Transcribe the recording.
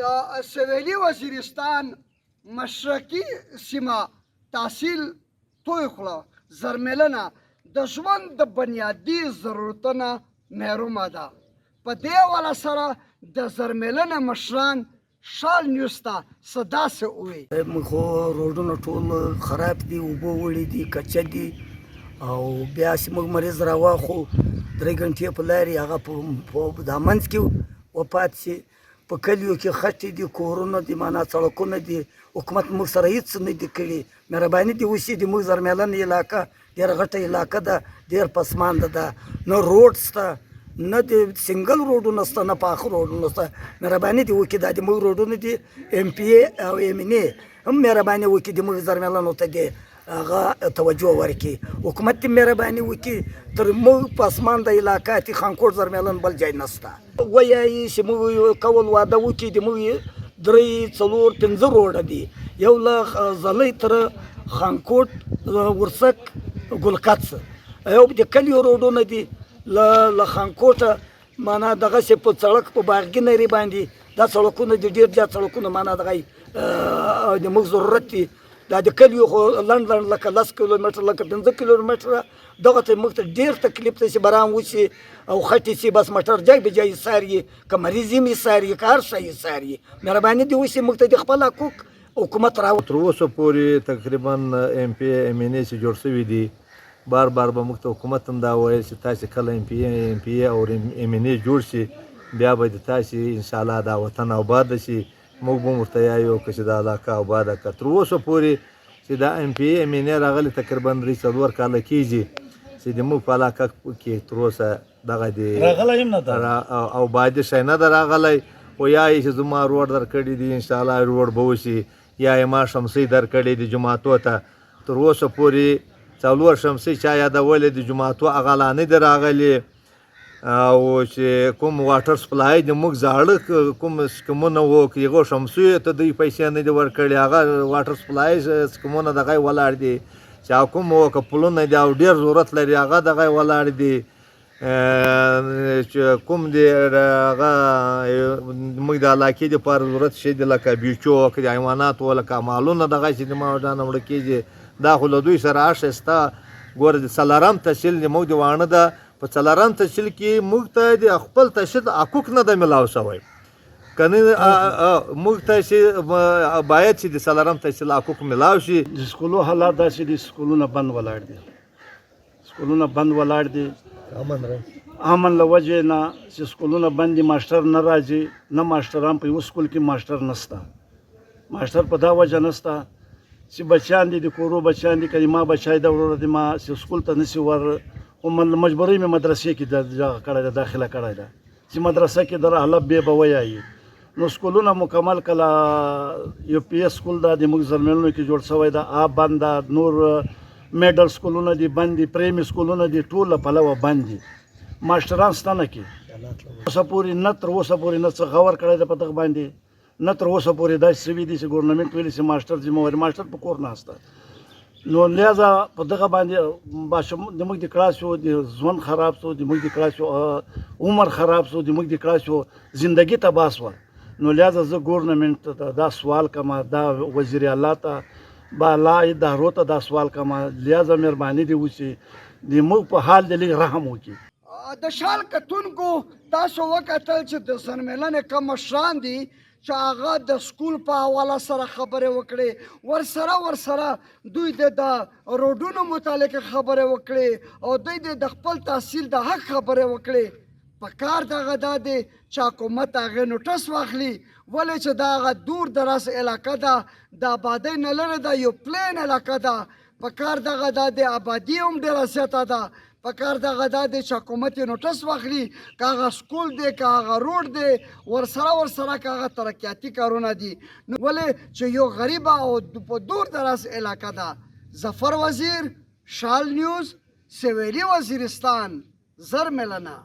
د سویلي وزیرستان مشرقي سیمه تحصیل توی کړه زرمېلنه د ژوند د بنیادي ضرورتونه محرومه ده. په دې حواله سره د زرمېلنه مشران شال نیوز ته څه داسې وویل. موږ خو روډونه ټول خراب دي، اوبه وړي دي، کچه دي، او بیا چې موږ مریض راواخو 3 غنټې په لارې هغه په دا منځ کې وفات شي. په کلیو کې خټې دي، کورونه دي، معنا سړکونه دي. حکومت موږ سره هېڅ نه دي کړي. مهرباني دې وشي د موږ زرمېلنه علاقه ډېره غټه علاقه ده، ډېر پسمانده ده، نه روډ شته، نه د سنګل روډونه شته، نه پاخه روډونه شته. مهرباني دې وکړي دا د موږ روډونه دي MP او MNA هم مهرباني وکړي د موږ زرمېلنو ته دې هغه توجه ورکړي. حکومت دې مهرباني وکړي تر موږ پسمانده علاقه تي خانکوټ زرمېلن بل ځای نشته. وایي چې موږ کول واده وکړي د موږ 3 4 5 روډه دي، یو له زلۍ تر خانکوټ ورسک ګلکڅ، یو د کلیو روډونه دي له خانکوټه معنا دغسې په سړک په باغګینري باندې دا سړکونه دي، ډېر زیات سړکونه معنا دغه د موږ ضرورت دي. دا د کلیو خو لنډ لنډ لکه 10 کیلومتره لکه 15 کیلومتره دغه ته موږ ته ډېر تکلیف دی چې باران وشي او خټې شي، بس موټر جای به جای څاري، که مریض یم یې څاري، که هر شی یې څاري. مهرباني دې وشي موږ ته د خپل حقوق حکومت راوړي. تر اوسه پورې تقریبا MP MNA چې جوړ شوي دي، بار بار به موږ ته حکومت هم دا ویل چې تاسې کله MP او MNA جوړ شي بیا به د تاسې انشاءالله دا وطن آباد شي. موږ به ورته یایو که چې دا علاقه آباده کړه. تر اوسه پورې چې دا MP MNA راغلي تقریبا 3-4 کاله کېږي چې د موږ په علاقه کې تر اوسه دغه د آبادي شی نه ده راغلی. خو یا یې چې زما روډ درکړي دي انشاءالله روډ به وشي، یا یې ما شمسۍ درکړې دي جوماتو ته. تر اوسه پورې 4 شمسۍ چا یادولې د جوماتو هغه لا نه دي راغلي. او چې کوم واټر سپلای د موږ زاړه کوم سکمونه وو که هغو شمسیو ته دوی پیسې نه دي ورکړي، هغه واټر سپلای سکمونه دغه ولاړ دي. چې کوم وو که پلونه دي او ډېر ضرورت لري هغه دغه ولاړ دي. چې کوم دي هغه موږ د علاقې دپاره ضرورت شي دي لکه بیچو که د حیواناتو لکه مالونه دغه چې د ماوډانه مړه کېږي دا خو له دوی سره اړخ شته. ګوره د څلورم تحصیل د موږ د واڼه ده، په څلورم تحصیل کې موږ ته د خپل تحصیل حقوق نه ده میلاو شوی. که نه موږ ته چې باید چې د څلورم تحصیل حقوق میلاو شي. د سکولو حالات داسې دي، سکولونه بند ولاړ دي، سکولونه بند ولاړ دي امن له وجې نه چې سکولونه بند دي، ماسټر نه راځي، نه ماسټران په یو سکول کې ماسټر نشته. ماسټر په دا وجه نشته چې بچیان دي د کورو بچیان دي، که ما بچی د وروره دي ما چې سکول ته نشي ور خو مجبورۍ مې مدرسې کې دغه کړی ده، داخله کړی ده چې مدرسه کې در حلب بیا به ویایي. نو سکولونه مکمل کله UPS سکول ده د موږ زرمېلنو کې جوړ شوی ده، آب بند ده، نور میډل سکولونه دي بند دي، پریمي سکولونه دي ټول له پلوه بند دي. ماسټران شته نه کې اوسه پورې نه تر اوسه پورې نه څه غور کړی ده په دغه باندې، نه تر اوسه پورې داسې شوي دي چې ګورنمنټ ویلي چې ماسټر ذمهواري ماسټر په کور ناسته. نو لہذا په دغه باندې د موږ د کړاسو د ژوند خراب شو، د موږ د کړاسو عمر خراب شو، د موږ د کړاسو زندگی تباه شوه. نو لہذا زه ګورنمنټ ته دا سوال کوم، دا وزیر اعلی ته بالا ادارو ته دا سوال کوم، لہذا مهرباني دې وشي د موږ په حال د لږ رحم وکړي. د شال کتونکو تاسو وکتل چې د زرمېلنې کوم مشران دي چې هغه د سکول په حواله سره خبرې وکړې، ورسره دوی د روډونو متعلق خبرې وکړې او دوی د خپل تحصیل د حق خبرې وکړې. په کار دغه دا دی چې حکومت هغې نوټس واخلي، ولې چې دا هغه دور دراز علاقه ده، د آبادۍ نه لرې ده، یو پلین علاقه ده. په کار دغه دا دی آبادي هم ډېره زیاته ده. په کار دغه دا دی چې حکومت یې نوټس واخلي، که هغه سکول دی که هغه روډ دی، ورسره که هغه ترقیاتي کارونه دي. ولې چې یو غریبه او په دور دراز علاقه ده. ظفر وزیر، شال نیوز، سویلي وزیرستان، زرمېلنه.